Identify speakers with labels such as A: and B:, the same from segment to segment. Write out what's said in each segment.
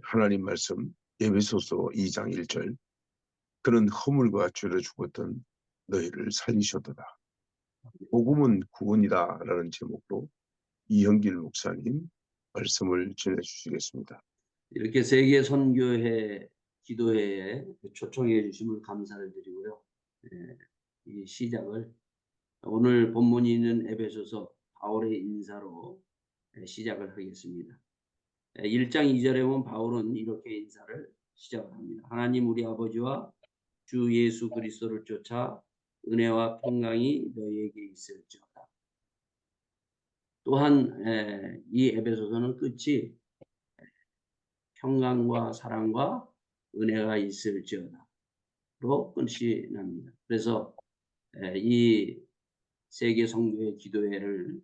A: 하나님 말씀 에베소서 2장 1절 그는 허물과 죄를 죽었던 너희를 살리셨도다. 복음은 구원이다 라는 제목으로 이형길 목사님 말씀을 전해주시겠습니다.
B: 이렇게 세계 선교회 기도회에 초청해 주심을 감사를 드리고요. 이 시작을 오늘 본문이 있는 에베소서 바울의 인사로 시작을 하겠습니다. 1장 2절에 보면 바울은 이렇게 인사를 시작을 합니다. 하나님 우리 아버지와 주 예수 그리스도를 쫓아 은혜와 평강이 너희에게 있을지어다. 또한 이 에베소서는 끝이 평강과 사랑과 은혜가 있을지어다 로 끝이 납니다. 그래서 이 세계 선교회 기도회를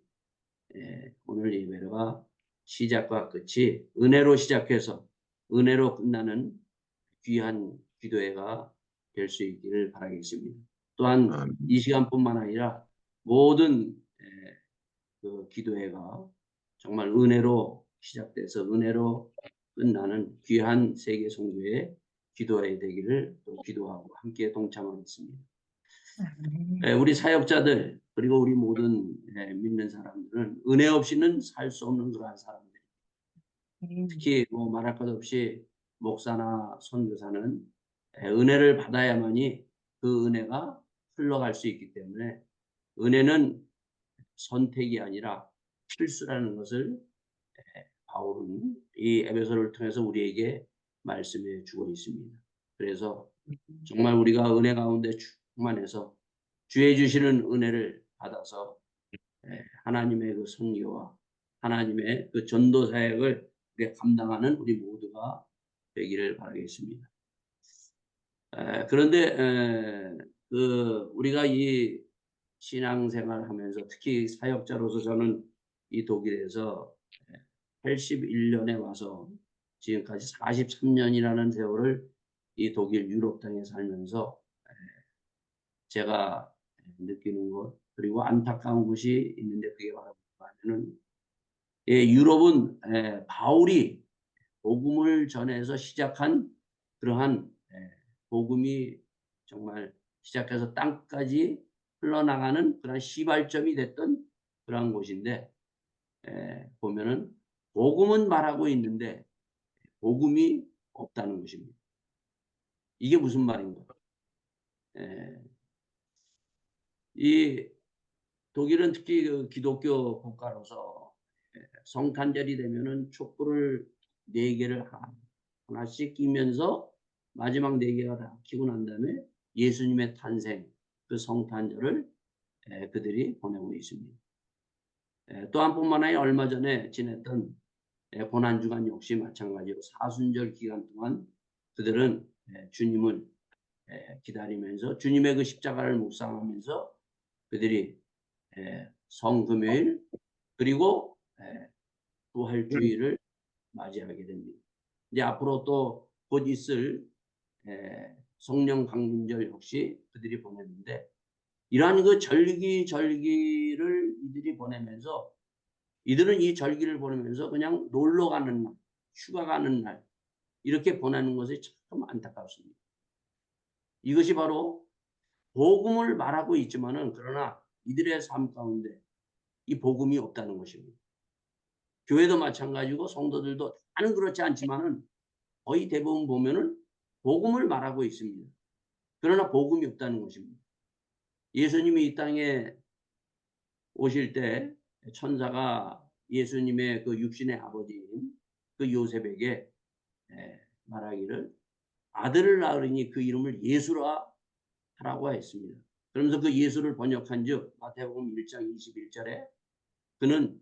B: 오늘 예배가 시작과 끝이 은혜로 시작해서 은혜로 끝나는 귀한 기도회가 될 수 있기를 바라겠습니다. 또한 이 시간뿐만 아니라 모든 그 기도회가 정말 은혜로 시작돼서 은혜로 끝나는 귀한 세계 선교회 기도회 되기를 또 기도하고 함께 동참하겠습니다. 우리 사역자들 그리고 우리 모든 믿는 사람들은 은혜 없이는 살 수 없는 그러한 사람들. 특히 뭐 말할 것 없이 목사나 선교사는 은혜를 받아야만이 그 은혜가 흘러갈 수 있기 때문에 은혜는 선택이 아니라 필수라는 것을 바울은 이 에베소를 통해서 우리에게 말씀해 주고 있습니다. 그래서 정말 우리가 은혜 가운데 충만해서 주의 주시는 은혜를 받아서 하나님의 그 선교와 하나님의 그 전도 사역을 감당하는 우리 모두가 되기를 바라겠습니다. 그런데 우리가 이 신앙생활 하면서 특히 사역자로서 저는 이 독일에서 81년에 와서 지금까지 43년이라는 세월을 이 독일 유럽 땅에 살면서 제가 느끼는 것 그리고 안타까운 것이 있는데 그게 바로 뭐냐면은 유럽은 바울이 복음을 전해서 시작한 그러한 복음이 정말 시작해서 땅까지 흘러나가는 그런 시발점이 됐던 그러한 곳인데 보면은 복음은 말하고 있는데 복음이 없다는 것입니다. 이게 무슨 말인가? 이 독일은 특히 그 기독교 국가로서 성탄절이 되면은 촛불을 4개를 하나씩 끼면서 마지막 4개가 다 끼고 난 다음에 예수님의 탄생 그 성탄절을 그들이 보내고 있습니다. 또한 뿐만 아니라 얼마 전에 지냈던 고난주간 역시 마찬가지로 사순절 기간 동안 그들은 주님을 기다리면서 주님의 그 십자가를 묵상하면서 그들이 성금요일 그리고 부활주의를 맞이하게 됩니다. 이제 앞으로 또 곧 있을 성령 강림절 역시 그들이 보냈는데 이러한 그 절기를 이들이 보내면서 이들은 이 절기를 보내면서 그냥 놀러 가는 날, 휴가 가는 날 이렇게 보내는 것이 참 안타깝습니다. 이것이 바로 복음을 말하고 있지만은 그러나 이들의 삶 가운데 이 복음이 없다는 것입니다. 교회도 마찬가지고 성도들도 다는 그렇지 않지만은 거의 대부분 보면은 복음을 말하고 있습니다. 그러나 복음이 없다는 것입니다. 예수님이 이 땅에 오실 때 천사가 예수님의 그 육신의 아버지인 그 요셉에게 말하기를 아들을 낳으리니 그 이름을 예수라 하라고 했습니다. 그러면서 그 예수를 번역한즉 마태복음 1장 21절에 그는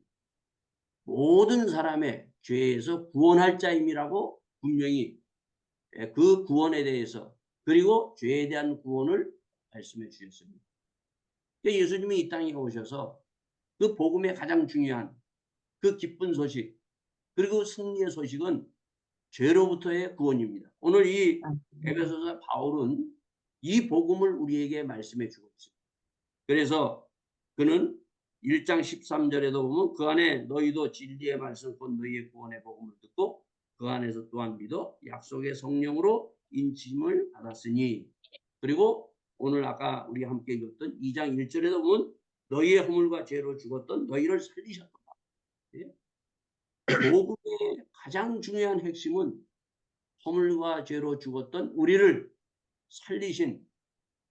B: 모든 사람의 죄에서 구원할 자임이라고 분명히 그 구원에 대해서 그리고 죄에 대한 구원을 말씀해 주셨습니다. 예수님이 이 땅에 오셔서 그 복음의 가장 중요한 그 기쁜 소식 그리고 승리의 소식은 죄로부터의 구원입니다. 오늘 이 에베소서 바울은 이 복음을 우리에게 말씀해 주고 있습니다. 그래서 그는 1장 13절에도 보면 그 안에 너희도 진리의 말씀 곧 너희의 구원의 복음을 듣고 그 안에서 또한 믿어 약속의 성령으로 인침을 받았으니. 그리고 오늘 아까 우리 함께 읽었던 2장 1절에도 보면 너희의 허물과 죄로 죽었던 너희를 살리셨다. 예? 복음의 가장 중요한 핵심은 허물과 죄로 죽었던 우리를 살리신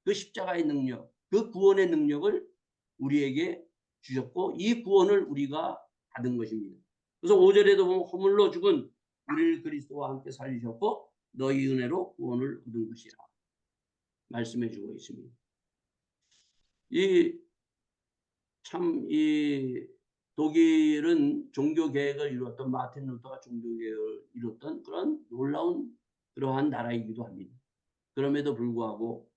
B: 그 십자가의 능력, 그 구원의 능력을 우리에게 주셨고 이 구원을 우리가 받은 것입니다. 그래서 5절에도 보면 허물로 죽은 우리를 그리스도와 함께 살리셨고 너희 은혜로 구원을 얻은 것이라 말씀해 주고 있습니다. 이 독일은 종교 개혁을 이루었던 마틴 루터가 종교 개혁을 이루었던 그런 놀라운 그러한 나라이기도 합니다. 그럼에도 불구하고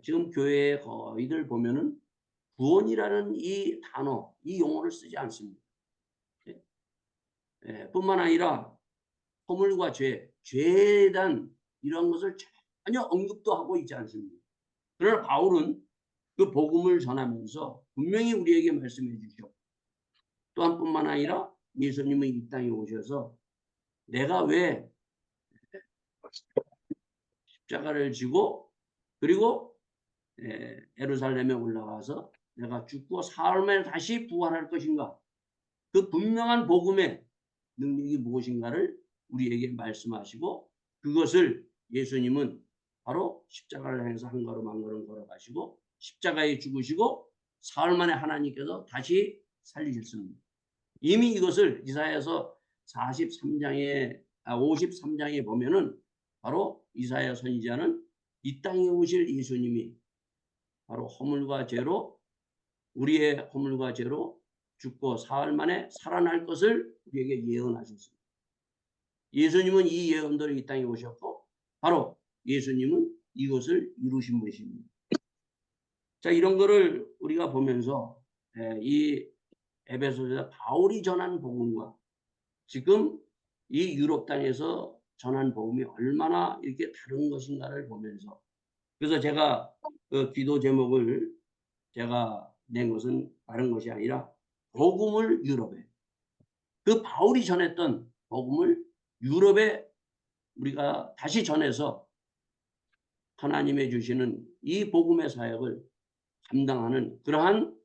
B: 지금 교회에 거의들 보면은 구원이라는 이 단어, 이 용어를 쓰지 않습니다. 뿐만 아니라 허물과 죄, 죄에 대한 이런 것을 전혀 언급도 하고 있지 않습니다. 그러나 바울은 그 복음을 전하면서 분명히 우리에게 말씀해 주셨고 또한 뿐만 아니라 예수님은 이 땅에 오셔서 내가 왜 십자가를 지고 그리고 예루살렘에 올라가서 내가 죽고 사흘 만에 다시 부활할 것인가, 그 분명한 복음의 능력이 무엇인가를 우리에게 말씀하시고 그것을 예수님은 바로 십자가를 향해서 한 걸음 한 걸음 걸어가시고 십자가에 죽으시고 사흘 만에 하나님께서 다시 살리셨습니다. 이미 이것을 이사야서 53장에 보면은 바로 이사야 선지자는 이 땅에 오실 예수님이 바로 허물과 죄로 우리의 허물과 죄로 죽고 사흘 만에 살아날 것을 우리에게 예언하셨습니다. 예수님은 이 예언대로 이 땅에 오셨고 바로 예수님은 이것을 이루신 것입니다. 자, 이런 거를 우리가 보면서 이 에베소서 바울이 전한 복음과 지금 이 유럽 땅에서 전한 복음이 얼마나 이렇게 다른 것인가를 보면서 그래서 제가 그 기도 제목을 제가 낸 것은 다른 것이 아니라 복음을 유럽에 그 바울이 전했던 복음을 유럽에 우리가 다시 전해서 하나님의 주시는 이 복음의 사역을 감당하는 그러한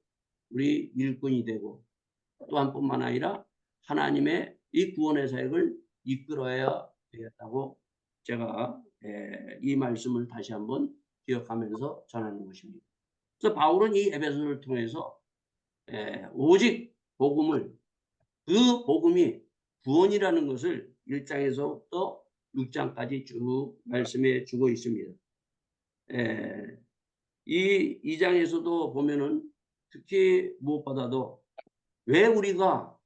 B: 우리 일꾼이 되고 또한 뿐만 아니라 하나님의 이 구원의 사역을 이끌어야 되겠다고 제가 이 말씀을 다시 한번 기억하면서 전하는 것입니다. 그래서 바울은 이 에베소를 통해서 오직 복음을 그 복음이 구원이라는 것을 1장에서부터 6장까지 쭉 말씀해 주고 있습니다. 이 2장에서도 보면은 특히 무엇보다도 왜 우리가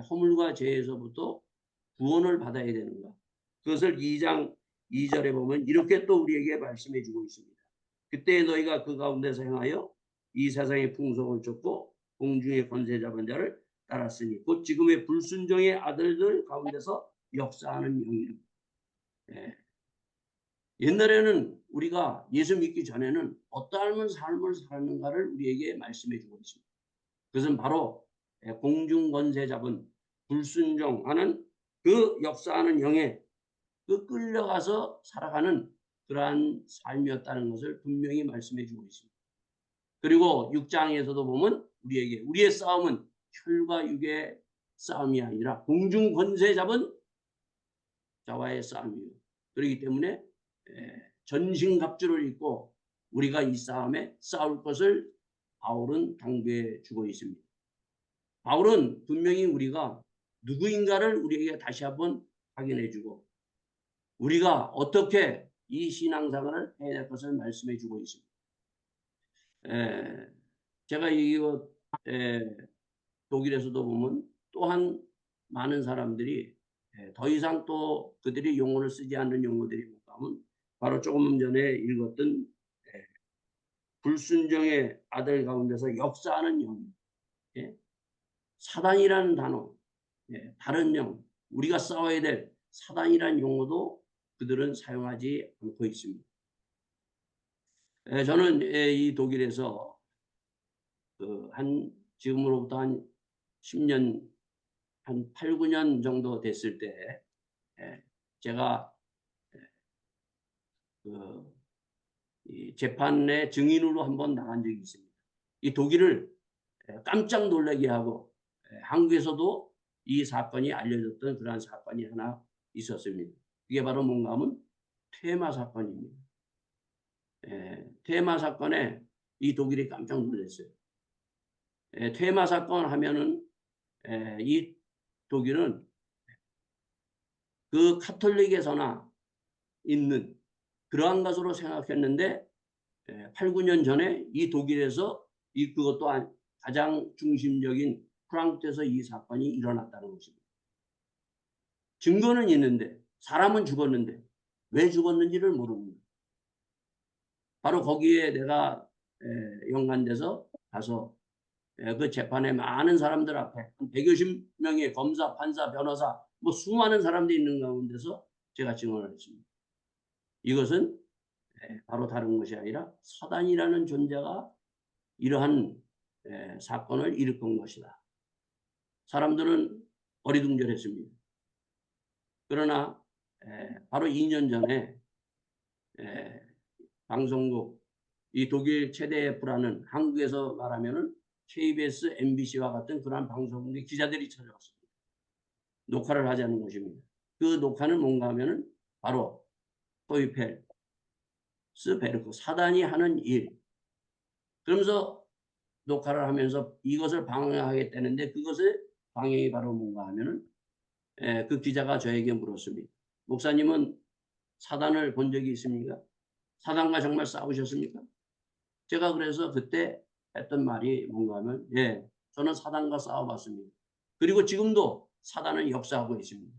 B: 허물과 죄에서부터 구원을 받아야 되는가. 그것을 2장 2절에 보면 이렇게 또 우리에게 말씀해 주고 있습니다. 그때 너희가 그 가운데서 행하여 이 세상의 풍속을 쫓고 공중의 권세 잡은 자를 따랐으니 곧 지금의 불순종의 아들들 가운데서 역사하는 영이라. 옛날에는 우리가 예수 믿기 전에는 어떠한 삶을 사는가를 우리에게 말씀해 주고 있습니다. 그것은 바로 공중 권세 잡은 불순종하는 그 역사하는 영에 그 끌려가서 살아가는 그러한 삶이었다는 것을 분명히 말씀해 주고 있습니다. 그리고 6장에서도 보면 우리에게 우리의 싸움은 혈과 육의 싸움이 아니라 공중 권세 잡은 자와의 싸움이에요. 그렇기 때문에 전신갑주를 입고 우리가 이 싸움에 싸울 것을 바울은 당부해 주고 있습니다. 바울은 분명히 우리가 누구인가를 우리에게 다시 한번 확인해 주고 우리가 어떻게 이 신앙생활을 해야 될 것을 말씀해 주고 있습니다. 제가 이거 독일에서도 보면 또한 많은 사람들이 더 이상 또 그들이 용어를 쓰지 않는 용어들이 뭔가 하면 바로 조금 전에 읽었던 불순종의 아들 가운데서 역사하는 영, 사단이라는 단어, 다른 영, 우리가 싸워야 될 사단이라는 용어도 그들은 사용하지 않고 있습니다. 저는 이 독일에서 지금으로부터 한 10년, 한 8, 9년 정도 됐을 때 제가 이 재판의 증인으로 한번 나간 적이 있습니다. 이 독일을 깜짝 놀라게 하고 한국에서도 이 사건이 알려졌던 그러한 사건이 하나 있었습니다. 이게 바로 뭔가 하면 퇴마 사건입니다. 퇴마 사건에 이 독일이 깜짝 놀랐어요. 퇴마 사건 하면은 이 독일은 그 카톨릭에서나 있는 그러한 것으로 생각했는데 8, 9년 전에 이 독일에서 그것도 가장 중심적인 프랑크에서 이 사건이 일어났다는 것입니다. 증거는 있는데 사람은 죽었는데 왜 죽었는지를 모릅니다. 바로 거기에 내가 연관돼서 가서 그 재판에 많은 사람들 앞에 한 150명의 검사, 판사, 변호사 뭐 수많은 사람들이 있는 가운데서 제가 증언을 했습니다. 이것은 바로 다른 것이 아니라 사단이라는 존재가 이러한 사건을 일으킨 것이다. 사람들은 어리둥절했습니다. 그러나 바로 2년 전에 방송국 이 독일 최대 F라는 한국에서 말하면은 KBS, MBC와 같은 그러한 방송국의 기자들이 찾아왔습니다. 녹화를 하자는 것입니다. 그 녹화는 뭔가 하면은 바로 토이펠, 스베르크 사단이 하는 일. 그러면서 녹화를 하면서 이것을 방해하겠다는데 그것의 방해가 바로 뭔가 하면은 그 기자가 저에게 물었습니다. 목사님은 사단을 본 적이 있습니까? 사단과 정말 싸우셨습니까? 제가 그래서 그때 했던 말이 뭔가 하면 저는 사단과 싸워봤습니다. 그리고 지금도 사단은 역사하고 있습니다.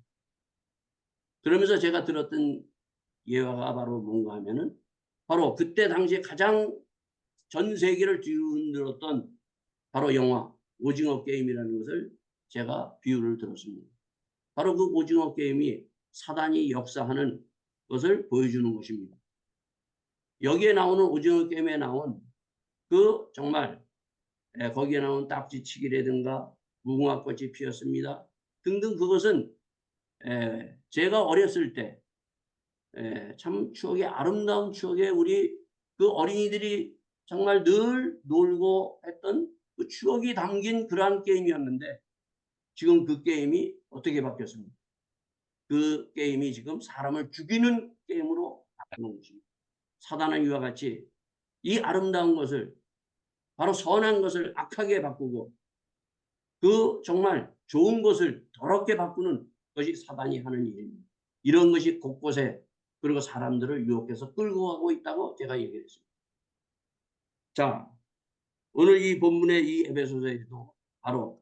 B: 그러면서 제가 들었던 예화가 바로 뭔가 하면은 바로 그때 당시에 가장 전 세계를 뒤흔들었던 바로 영화 오징어 게임이라는 것을 제가 비유를 들었습니다. 바로 그 오징어 게임이 사단이 역사하는 것을 보여주는 것입니다. 여기에 나오는 오징어 게임에 나온 그 정말 거기에 나온 딱지치기라든가 무궁화꽃이 피었습니다. 등등 그것은 제가 어렸을 때 참 추억의 아름다운 추억에 우리 그 어린이들이 정말 늘 놀고 했던 그 추억이 담긴 그러한 게임이었는데 지금 그 게임이 어떻게 바뀌었습니까? 그 게임이 지금 사람을 죽이는 게임으로 바뀌는 것입니다. 사단은 이와 같이 이 아름다운 것을 바로 선한 것을 악하게 바꾸고 그 정말 좋은 것을 더럽게 바꾸는 것이 사단이 하는 일입니다. 이런 것이 곳곳에 그리고 사람들을 유혹해서 끌고 가고 있다고 제가 얘기했습니다. 자, 오늘 이 본문의 이 에베소서에도 바로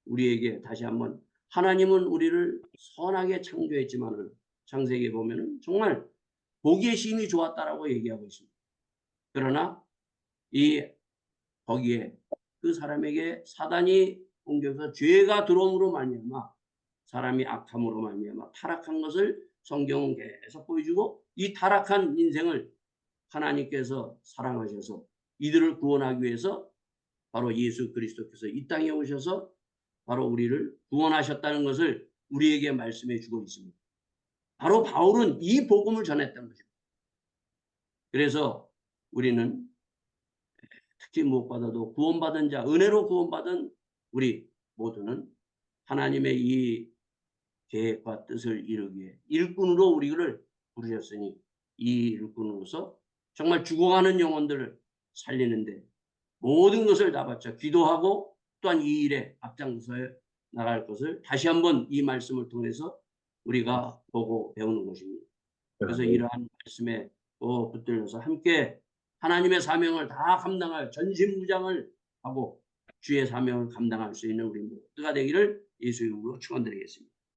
B: 우리에게 다시 한번 하나님은 우리를 선하게 창조했지만은 창세기에 보면은 정말 보기에 심히 좋았다라고 얘기하고 있습니다. 그러나 거기에 그 사람에게 사단이 공격해서 죄가 들어옴으로 말미암아 사람이 악함으로 말미암아 타락한 것을 성경은 계속 보여주고 이 타락한 인생을 하나님께서 사랑하셔서 이들을 구원하기 위해서 바로 예수 그리스도께서 이 땅에 오셔서 바로 우리를 구원하셨다는 것을 우리에게 말씀해 주고 있습니다. 바로 바울은 이 복음을 전했다는 것입니다. 그래서 우리는 특히 무엇보다도 구원받은 자, 은혜로 구원받은 우리 모두는 하나님의 이 계획과 뜻을 이루기 위해 일꾼으로 우리를 부르셨으니 이 일꾼으로서 정말 죽어가는 영혼들을 살리는데 모든 것을 다 바쳐 기도하고 또한 이 일에 앞장서 나갈 것을 다시 한번 이 말씀을 통해서 우리가 보고 배우는 것입니다. 그래서 이러한 말씀에 붙들려서 함께 하나님의 사명을 다 감당할 전신무장을 하고 주의 사명을 감당할 수 있는 우리 모두가 되기를 예수 이름으로 축원드리겠습니다.